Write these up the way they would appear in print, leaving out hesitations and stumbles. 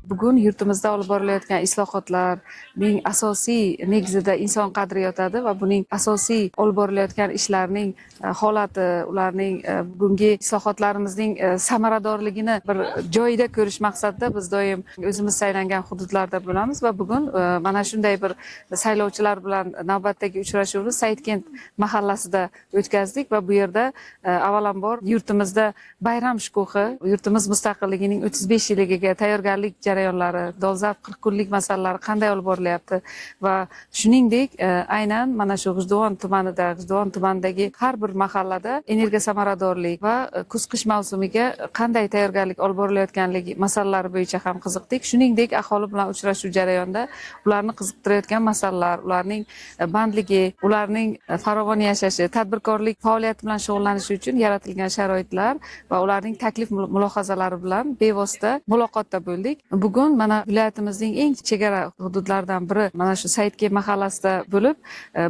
Bugun yurtimizda olib borilayotgan islohotlarning asosiy negizida inson qadri yotadi va buning asosiy olib borilayotgan ishlarning holati, ularning bugungi islohotlarimizning samaradorligini bir joyida ko'rish maqsadida biz doim o'zimiz saylangan hududlarda bo'lamiz va bugun mana shunday bir saylovchilar bilan navbatdagi uchrashuvni Saidkent mahallasida o'tkazdik va bu yerda avvalambor yurtimizda bayram shukuhi, yurtimiz mustaqilligining 35 yiliga tayyorgarlik jarayonlari, dolzarb 40 kunlik masalalar qanday olib borilyapti va shuningdek aynan mana shu G'ijduvon tumanidagi har bir mahallada energiya samaradorlik va kuz-qish mavsumiga qanday tayyorgarlik olib borilayotganligi masalalari bo'yicha ham qiziqdik. Shuningdek, aholi bilan uchrashuv jarayonida ularni qiziqtirayotgan masalalar, ularning bandligi, ularning farovon yashashi, tadbirkorlik faoliyati bilan shug'ullanishi uchun yaratilgan sharoitlar va ularning taklif mulohazalari bilan bevosita muloqotda bo'ldik. Bugun mana viloyatimizning eng chegara hududlaridan biri mana shu Saidkent mahallasida bo'lib,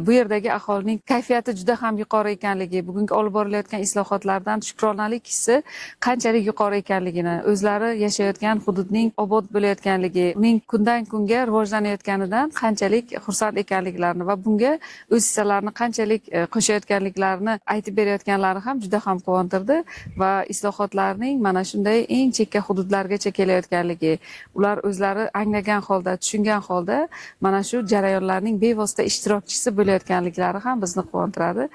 bu yerdagi aholining kayfiyati juda ham yuqori ekanligi, bugungi olib borilayotgan islohotlardan shukronalik hissi qanchalik yuqori ekanligini, o'zlari yashayotgan hududning obod bo'layotganligi, uning kundan kunga rivojlanayotganidan qanchalik xursand ekanliklarini va bunga o'z hissalarini qanchalik qo'shayotganliklarini aytib berayotganlari ham juda ham quvontirdi va islohotlarning mana shunday eng chekka hududlargacha kelayotganligi, ular o'zlari anglagan holda, tushungan holda mana shu jarayonlarning bevosita ishtirokchisi bo'layotganliklari ham bizni quvontiradi.